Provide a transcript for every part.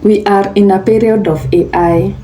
We are in a period of AI,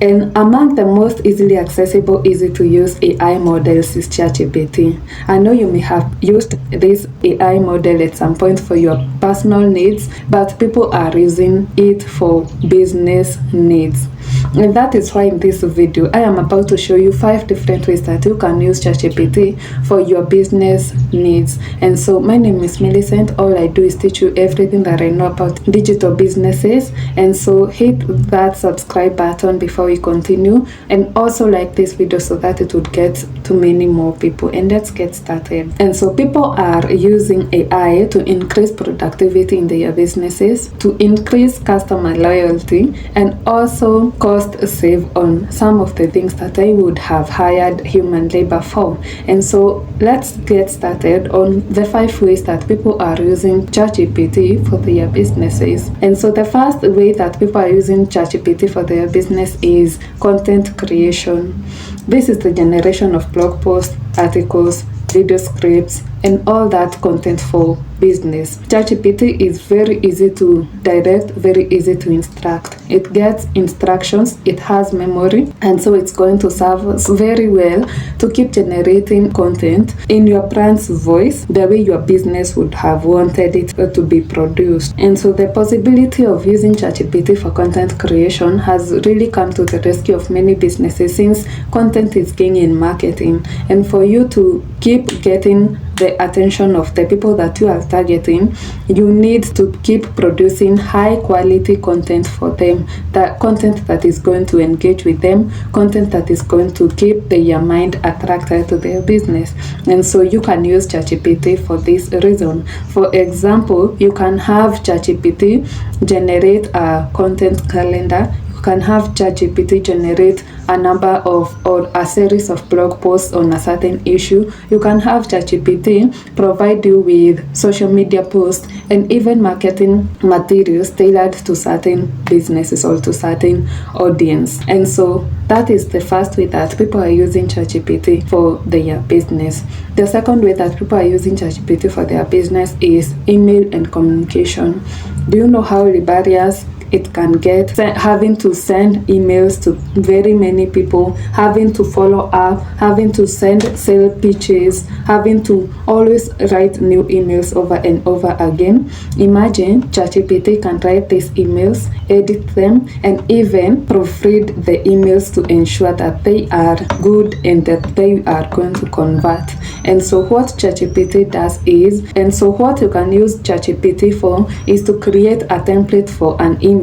and among the most easily accessible, easy to use AI models is Chatgpt. I know you may have used this AI model at some point for your personal needs, but people are using it for business needs. And that is why in this video, I am about to show you 5 different ways that you can use Chatgpt for your business needs. And so my name is Millicent. All I do is teach you everything that I know about digital businesses. And so hit that subscribe button before we continue, and also like this video so that it would get to many more people. And let's get started. And so people are using AI to increase productivity in their businesses, to increase customer loyalty, and also cost save on some of the things that they would have hired human labor for. And so let's get started on the 5 ways that people are using Chatgpt for their businesses. And so the first way that people are using Chatgpt for their business is content creation. This is the generation of blog posts, articles, video scripts, and all that content for business. Chatgpt is very easy to direct, very easy to instruct. It gets instructions, it has memory, and so it's going to serve us very well to keep generating content in your brand's voice, the way your business would have wanted it to be produced. And so the possibility of using Chatgpt for content creation has really come to the rescue of many businesses, since content is king in marketing. And for you to keep getting the attention of the people that you are targeting, you need to keep producing high quality content for them, that content that is going to engage with them, content that is going to keep their mind attracted to their business. And so you can use Chatgpt for this reason. For example, you can have Chatgpt generate a content calendar. You can have Chatgpt generate a number of or a series of blog posts on a certain issue. You can have Chatgpt provide you with social media posts and even marketing materials tailored to certain businesses or to certain audience. And so that is the first way that people are using Chatgpt for their business. The second way that people are using Chatgpt for their business is email and communication. Do you know how laborious it can get, having to send emails to very many people, having to follow up, having to send sale pitches, having to always write new emails over and over again? Imagine Chatgpt can write these emails, edit them, and even proofread the emails to ensure that they are good and that they are going to convert. And so what Chatgpt does is, and so what you can use Chatgpt for is to create a template for an email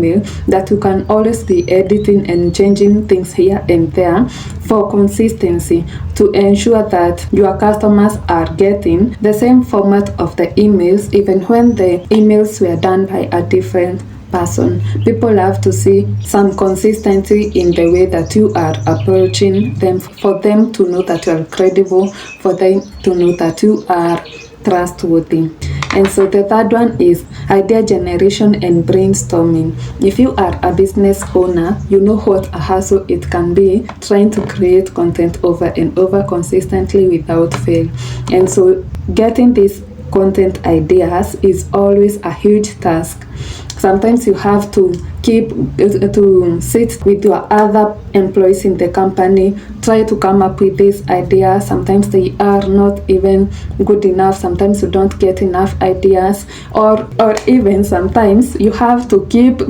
that you can always be editing and changing things here and there for consistency, to ensure that your customers are getting the same format of the emails even when the emails were done by a different person. People have to see some consistency in the way that you are approaching them, for them to know that you are credible, for them to know that you are trustworthy. And so the third one is idea generation and brainstorming. If you are a business owner, you know what a hassle it can be trying to create content over and over consistently without fail. And so getting these content ideas is always a huge task. Sometimes you have to sit with your other employees in the company, try to come up with these ideas. Sometimes they are not even good enough. Sometimes you don't get enough ideas, or even sometimes you have to keep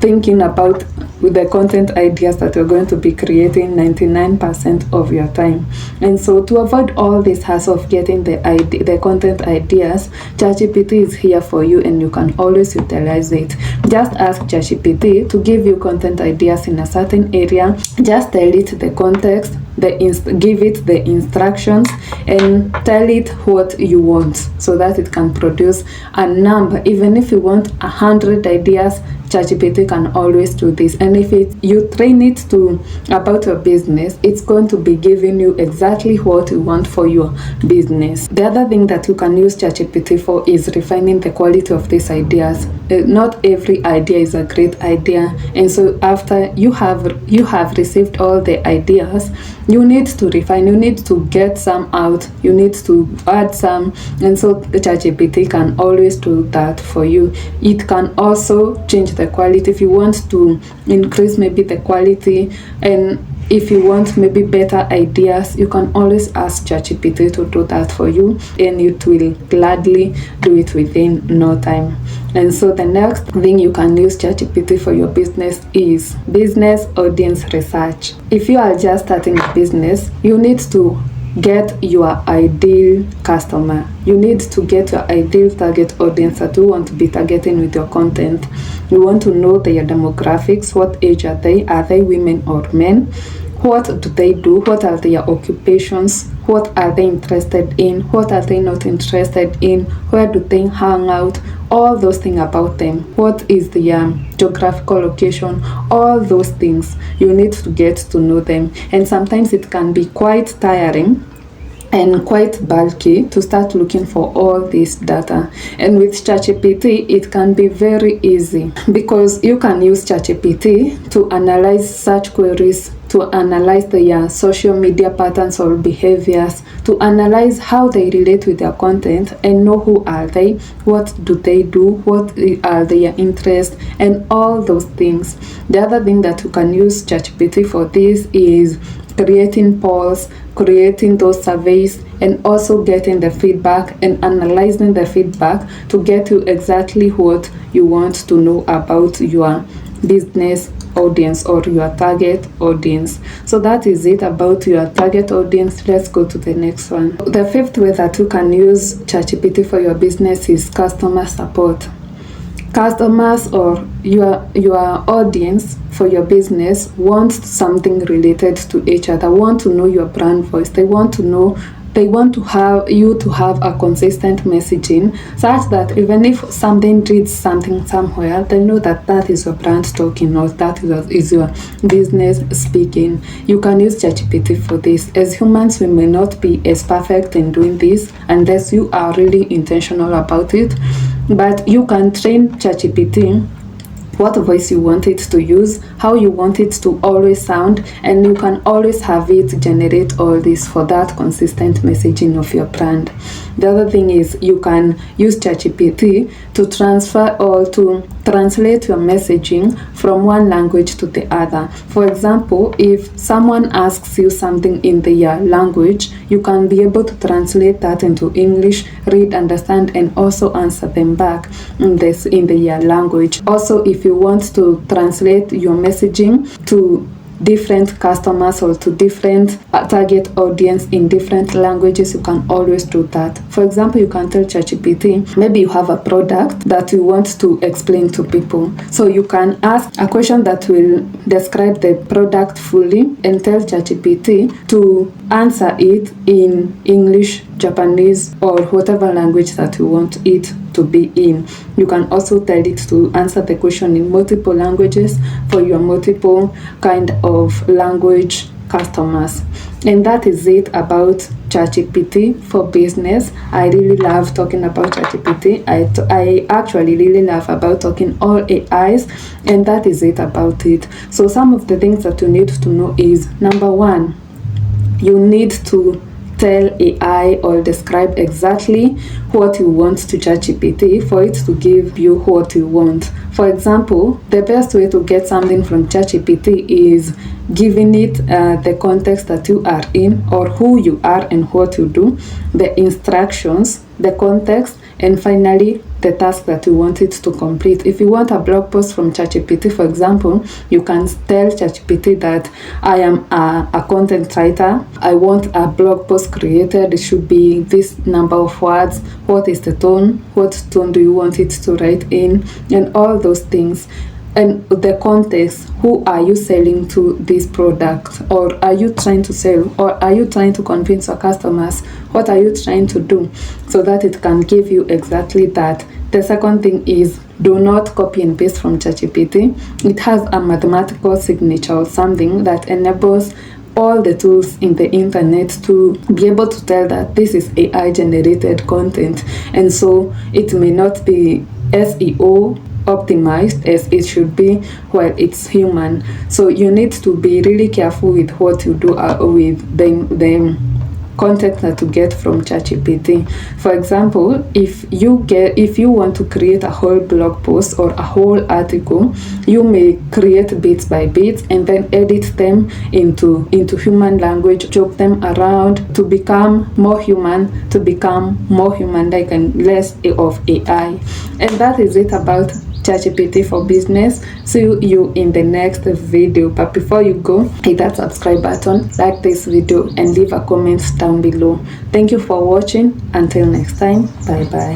thinking about the content ideas that you're going to be creating 99% of your time. And so to avoid all this hassle of getting the content ideas, Chatgpt is here for you, and you can always utilize it. Just ask Chatgpt to give you content ideas in a certain area. Just tell it the context, give it the instructions, and tell it what you want so that it can produce a number. Even if you want 100 ideas, Chatgpt can always do this. And if you train it to about your business, it's going to be giving you exactly what you want for your business. The other thing that you can use Chatgpt for is refining the quality of these ideas. Not every idea is a great idea, and so after you have received all the ideas, you need to refine, you need to get some out, you need to add some, and so Chatgpt can always do that for you. It can also change the the quality, if you want to increase maybe the quality, and if you want maybe better ideas, you can always ask ChatGPT to do that for you, and it will gladly do it within no time. And so the next thing you can use ChatGPT for your business is business audience research. If you are just starting a business, you need to get your ideal customer. You need to get your ideal target audience that you want to be targeting with your content. You want to know their demographics. What age are they? Are they women or men? What do they do? What are their occupations? What are they interested in? What are they not interested in? Where do they hang out? All those things about them. What is their geographical location? All those things. You need to get to know them. And sometimes it can be quite tiring and quite bulky to start looking for all this data. And with ChatGPT, it can be very easy because you can use ChatGPT to analyze search queries, to analyze their social media patterns or behaviors, to analyze how they relate with their content and know who are they, what do they do, what are their interests, and all those things. The other thing that you can use ChatGPT for this is creating polls, creating those surveys, and also getting the feedback and analyzing the feedback to get you exactly what you want to know about your business audience or your target audience. So that is it about your target audience. Let's go to the next one. The fifth way that you can use ChatGPT for your business is customer support. Customers or your audience for your business want something related to each other, want to know your brand voice. They want to have you to have a consistent messaging such that even if something reads something somewhere, they know that that is your brand talking or that is your business speaking. You can use ChatGPT for this. As humans, we may not be as perfect in doing this unless you are really intentional about it, but you can train ChatGPT what voice you want it to use, how you want it to always sound, and you can always have it generate all this for that consistent messaging of your brand. The other thing is you can use ChatGPT to transfer or to translate your messaging from one language to the other. For example, if someone asks you something in their language, you can be able to translate that into English, read, understand, and also answer them back in their language. Also, if you want to translate your messaging to different customers or to different target audience in different languages, you can always do that. For example, you can tell ChatGPT, maybe you have a product that you want to explain to people. So you can ask a question that will describe the product fully and tell ChatGPT to answer it in English, Japanese, or whatever language that you want it to be in. You can also tell it to answer the question in multiple languages for your multiple kind of language customers. And that is it about ChatGPT for business. I really love talking about ChatGPT. I actually really love about talking all AIs, and that is it about it. So some of the things that you need to know is, number one, you need to tell AI or describe exactly what you want to ChatGPT for it to give you what you want. For example, the best way to get something from ChatGPT is giving it the context that you are in or who you are and what you do, the instructions, the context, and finally the task that you want it to complete. If you want a blog post from ChatGPT, for example, you can tell ChatGPT that I am a content writer. I want a blog post created. It should be this number of words. What is the tone? What tone do you want it to write in? And all those things. And the context, who are you selling to this product? Or are you trying to sell? Or are you trying to convince your customers? What are you trying to do? So that it can give you exactly that. The second thing is, do not copy and paste from ChatGPT. It has a mathematical signature or something that enables all the tools in the internet to be able to tell that this is AI generated content. And so it may not be SEO optimized as it should be while it's human. So you need to be really careful with what you do with them content that you get from ChatGPT. For example, if you want to create a whole blog post or a whole article, you may create bits by bits and then edit them into human language, chop them around to become more human, like, and less of AI. And that is it about ChatGPT for business. See you in the next video, but before you go, hit that subscribe button, like this video, and leave a comment down below. Thank you for watching. Until next time, bye bye.